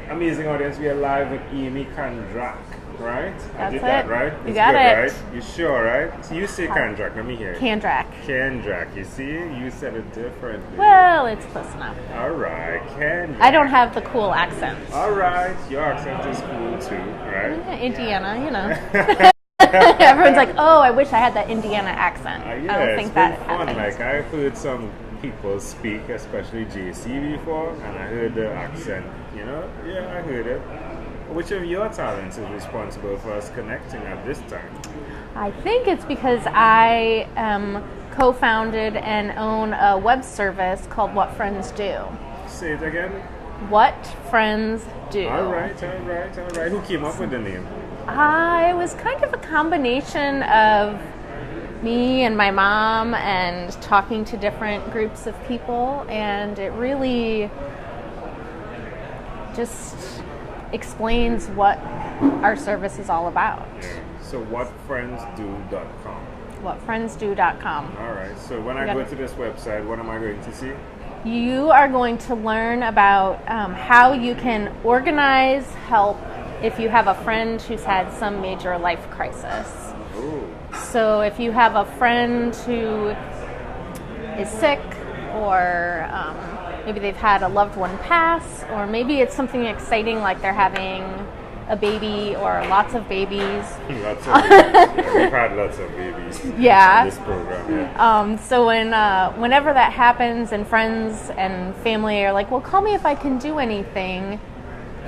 Amazing audience, we are live with Aimee Kandrac, right? That's I did it. that right? You It's got good, it. right? You sure, right? So you say Kandrac, let me hear it. Kandrac. Kandrac, you see? You said it differently. Well, it's close enough. Alright, Kandrac. I don't have the cool accent. Alright, your accent is cool too, right? Yeah, Indiana, you know. Everyone's like, oh, I wish I had that Indiana accent. Yeah, I don't it's think been that fun. happens. Like, I've heard some people speak, especially JC before, and I heard the accent, you know? Yeah, I heard it. Which of your talents is responsible for us connecting at this time? I think it's because I co-founded and own a web service called WhatFriendsDo. Say it again. What Friends Do. Alright. Who came up with the name? It was kind of a combination of me and my mom and talking to different groups of people, and it really just explains what our service is all about. Yeah. So WhatFriendsDo.com. WhatFriendsDo.com. Alright, so when I go to this website, what am I going to see? You are going to learn about how you can organize help if you have a friend who's had some major life crisis. Ooh. So if you have a friend who is sick, or maybe they've had a loved one pass, or maybe it's something exciting like they're having a baby or lots of babies. Lots of babies. Yeah, we've had lots of babies Yeah. in this program. Yeah. So whenever that happens and friends and family are like, well, call me if I can do anything,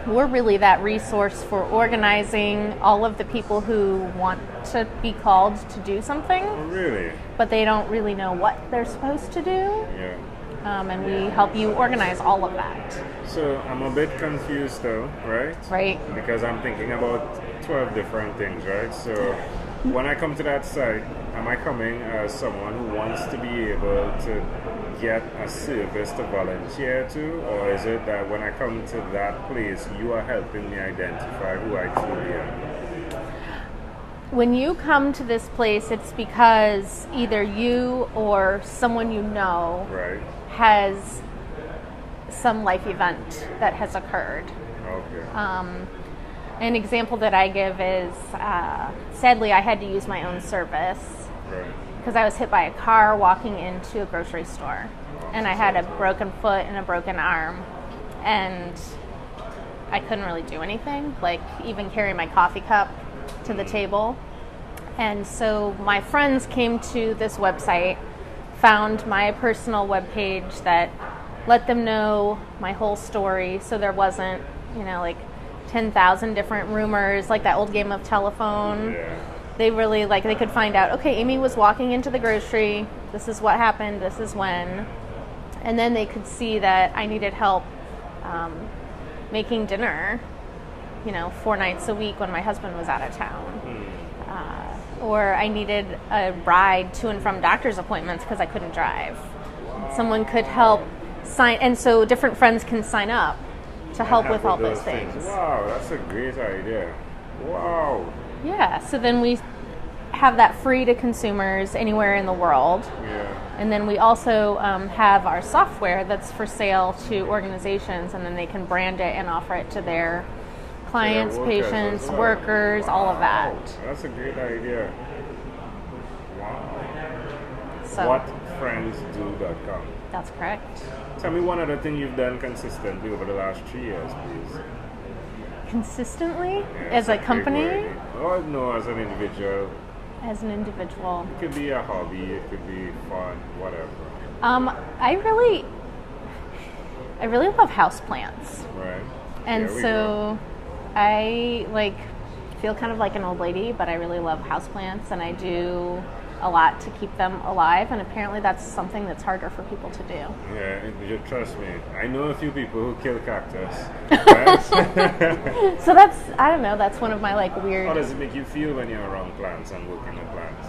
we're really that resource for organizing all of the people who want to be called to do something, Oh, really? but they don't really know what they're supposed to do. Yeah. And we help you organize all of that. So I'm a bit confused though, right? Right. Because I'm thinking about 12 different things, right? So when I come to that site, am I coming as someone who wants to be able to get a service to volunteer to? Or is it that when I come to that place, you are helping me identify who I truly am? When you come to this place, it's because either you or someone you know Right? has some life event that has occurred. Okay. An example that I give is, sadly, I had to use my own service Right. because I was hit by a car walking into a grocery store, and I had a broken foot and a broken arm, and I couldn't really do anything, like even carry my coffee cup to the table. And so my friends came to this website, found my personal webpage that let them know my whole story, so there wasn't, like 10,000 different rumors, like that old game of telephone. Yeah. They really, they could find out, okay, Aimee was walking into the grocery, this is what happened, this is when. And then they could see that I needed help making dinner, 4 nights a week when my husband was out of town. Or I needed a ride to and from doctor's appointments because I couldn't drive. Someone could help sign, and so different friends can sign up to help with all those things. Wow, that's a great idea. Wow. Yeah, so then we have that free to consumers anywhere in the world. Yeah. And then we also have our software that's for sale to organizations, and then they can brand it and offer it to their clients, workers patients, as well. workers, all of that. That's a great idea. Wow. So WhatFriendsDo.com. that's correct. Tell me one other thing you've done consistently over the last 3 years, please. Consistently, Yeah, as it's a big company, word. Oh, no, as an individual. as an individual. It could be a hobby, it could be fun, whatever. I really love houseplants. Right? And There we so I feel kind of like an old lady, but I really love houseplants, and I do a lot to keep them alive, and apparently that's something that's harder for people to do. Yeah, you trust me. I know a few people who kill cactus. Right? So that's, I don't know, that's one of my weird... How does it make you feel when you're around plants and working with plants?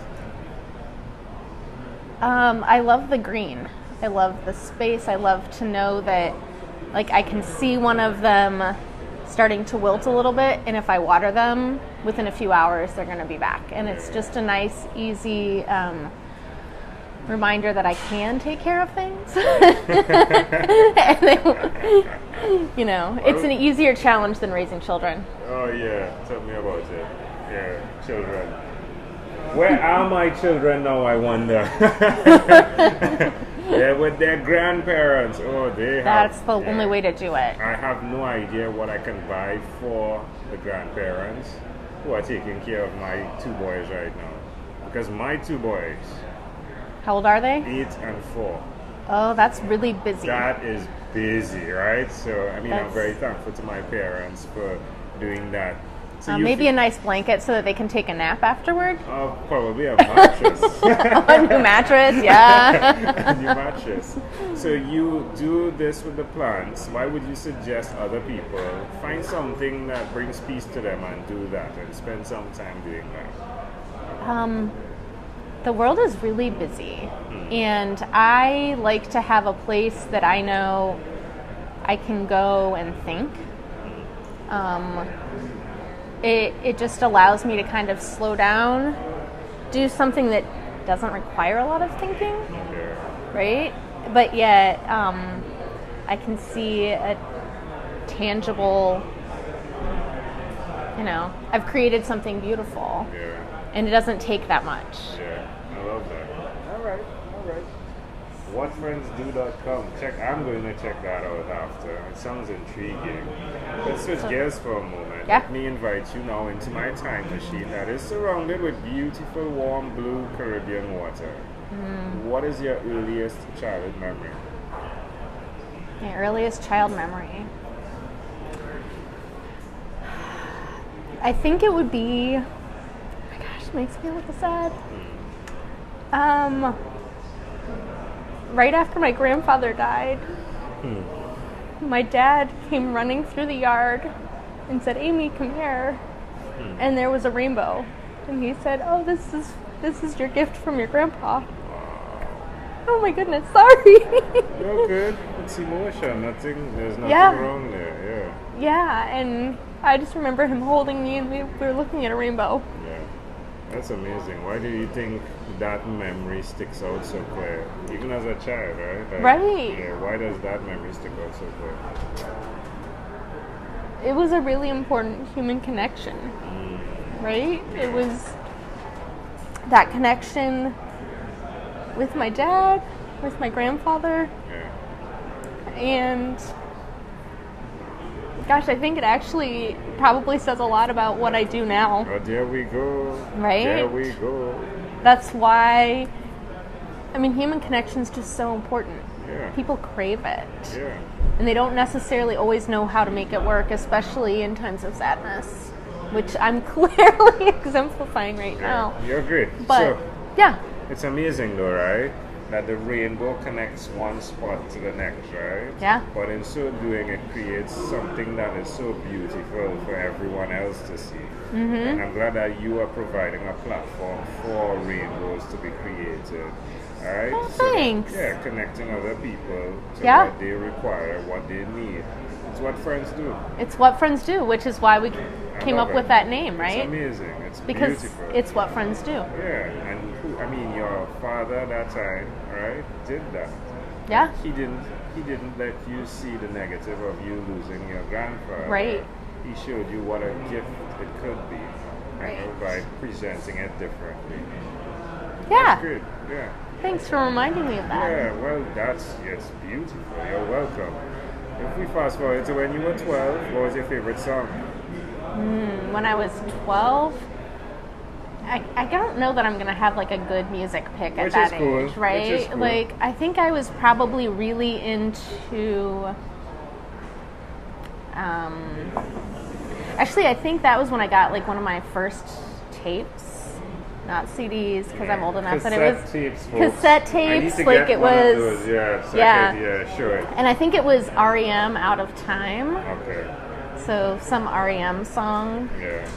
I love the green. I love the space. I love to know that I can see one of them starting to wilt a little bit, and if I water them, within a few hours they're going to be back. And it's just a nice, easy reminder that I can take care of things. You know, it's an easier challenge than raising children. Oh yeah, tell me about it. Yeah, children. Where are my children now, I wonder? They're with their grandparents. Oh, That's the only way to do it. I have no idea what I can buy for the grandparents who are taking care of my two boys right now. Because my two boys, how old are they? 8 and 4. Oh, that's really busy. That is busy, right? So, I mean, I'm very thankful to my parents for doing that. So maybe a nice blanket so that they can take a nap afterward. Oh, probably a mattress. A new mattress, yeah. A new mattress. So you do this with the plants. Why would you suggest other people find something that brings peace to them and do that and spend some time doing that? The world is really busy, and I like to have a place that I know I can go and think. It just allows me to kind of slow down, do something that doesn't require a lot of thinking, right? But yet I can see a tangible, I've created something beautiful, and it doesn't take that much. Yeah, I love that. All right. WhatFriendsDo.com. I'm going to check that out after. It sounds intriguing. Let's switch gears for a moment. Yeah. Let me invite you now into my time machine that is surrounded with beautiful, warm, blue Caribbean water. What is your earliest childhood memory? My earliest child memory. I think it would be, oh my gosh, it makes me a little sad. Right after my grandfather died, my dad came running through the yard and said, "Aimee, come here." And there was a rainbow. And he said, "Oh, this is your gift from your grandpa." Oh my goodness, sorry. You're good. It's emotion. There's nothing wrong there. Yeah, and I just remember him holding me and we were looking at a rainbow. Yeah. That's amazing. Why do you think that memory sticks out so clear? Even as a child, right? Right. Yeah, why does that memory stick out so clear? It was a really important human connection, right? It was that connection with my dad, with my grandfather, and gosh, I think it actually probably says a lot about what I do now. Oh, there we go. Right? There we go. That's why, human connection is just so important. Yeah. People crave it. Yeah. And they don't necessarily always know how to make it work, especially in times of sadness, which I'm clearly exemplifying right now. You're great. But, it's amazing though, right? That the rainbow connects one spot to the next, right? Yeah. But in so doing, it creates something that is so beautiful for everyone else to see. And I'm glad that you are providing a platform for rainbows to be created. All right? Oh, thanks. Connecting other people to what they require, what they need. It's what friends do. It's what friends do, which is why we came up with that name, right? It's amazing. It's because beautiful. It's what friends do. Yeah, and your father that time, right, did that. Yeah. He didn't let you see the negative of you losing your grandfather. Right. He showed you what a gift it could be, right, by presenting it differently. Yeah. That's good. Yeah. Thanks for reminding me of that. Yeah, well, it's beautiful. You're welcome. If we fast forward to when you were 12, what was your favorite song? When I was 12, I don't know that I'm going to have like a good music pick at that age, right? Which is cool. Like, I think I was probably really into... actually, I think that was when I got like one of my first tapes, not CDs, because I'm old enough that it was tapes, cassette tapes. Like it was, sure. And I think it was REM, Out of Time. Okay. So some REM song. Yeah,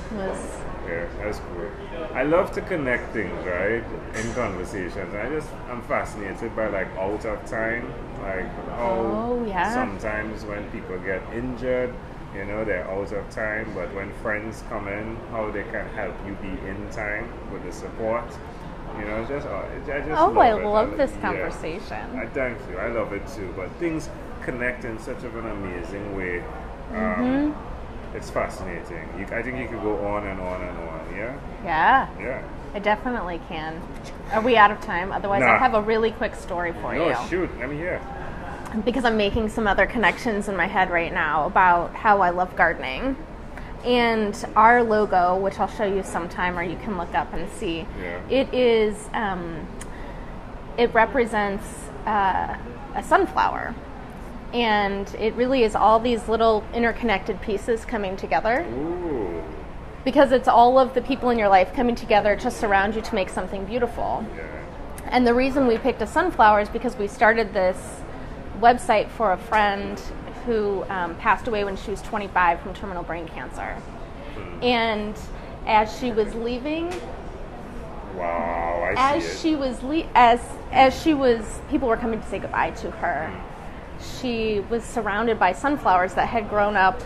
that's cool. I love to connect things, right, in conversations. I'm fascinated by like Out of Time, like how sometimes when people get injured, they're out of time, but when friends come in, how they can help you be in time with the support. I love this conversation. I thank you. I love it too. But things connect in such of an amazing way. It's fascinating. I think you could go on and on and on. Yeah. Yeah. I definitely can. Are we out of time? Otherwise, I have a really quick story for you. No, shoot. Let me hear. Because I'm making some other connections in my head right now about how I love gardening. And our logo, which I'll show you sometime, or you can look up and see, it is, it represents a sunflower. And it really is all these little interconnected pieces coming together. Ooh. Because it's all of the people in your life coming together to surround you to make something beautiful. Yeah. And the reason we picked a sunflower is because we started this website for a friend who passed away when she was 25 from terminal brain cancer. And as she was leaving, people were coming to say goodbye to her. She was surrounded by sunflowers that had grown up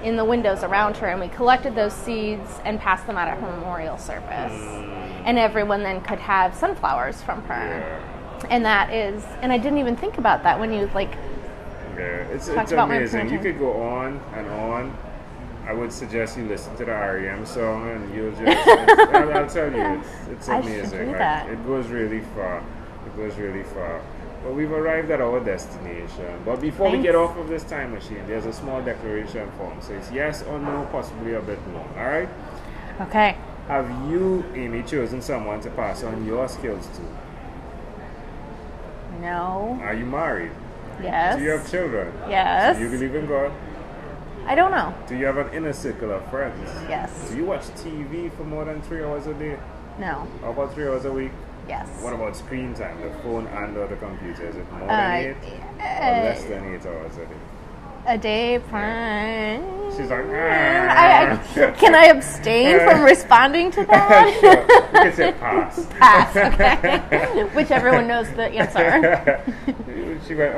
in the windows around her, and we collected those seeds and passed them out at her memorial service. And everyone then could have sunflowers from her. And that is, and I didn't even think about that when you it's about amazing. You could go on and on. I would suggest you listen to the R.E.M. song, and you'll just, I'll tell you, it's amazing. It goes really far. But we've arrived at our destination. But before we get off of this time machine, there's a small declaration form. So it's yes or no, possibly a bit more. All right? Okay. Have you, Aimee, chosen someone to pass on your skills to? No. Are you married? Yes. Do you have children? Yes. Do you believe in God? I don't know. Do you have an inner circle of friends? Yes. Do you watch TV for more than 3 hours a day? No. How about 3 hours a week? Yes. What about screen time, the phone and or the computer? Is it more than 8 or less than 8 hours a day? A day, fine. She's like, can I abstain from responding to that? Sure. You can say pass. Pass, okay. Which everyone knows the answer. She went,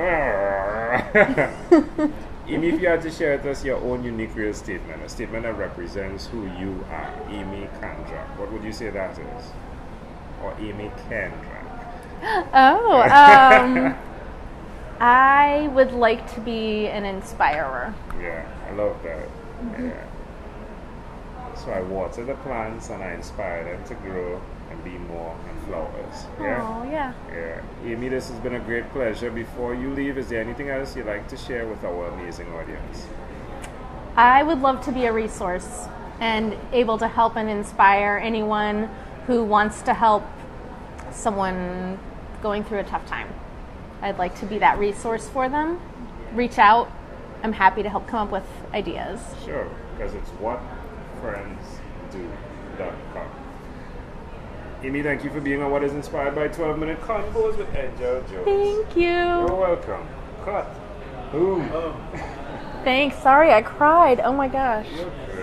Aimee, if you had to share with us your own unique real statement, a statement that represents who you are, Aimee Kandrac, what would you say that is? Or Aimee Kandrac? I would like to be an inspirer. Yeah, I love that. Yeah. So I water the plants and I inspire them to grow and be more and flowers. Yeah? Oh, yeah. Yeah. Aimee, this has been a great pleasure. Before you leave, is there anything else you'd like to share with our amazing audience? I would love to be a resource and able to help and inspire anyone who wants to help someone going through a tough time. I'd like to be that resource for them. Reach out. I'm happy to help come up with ideas. Sure, because it's WhatFriendsDo.com. Aimee, thank you for being on What is Inspired by 12-Minute Convos with Angel Jones. Thank you. You're welcome. Cut. Boom. Thanks. Sorry, I cried. Oh my gosh. Okay.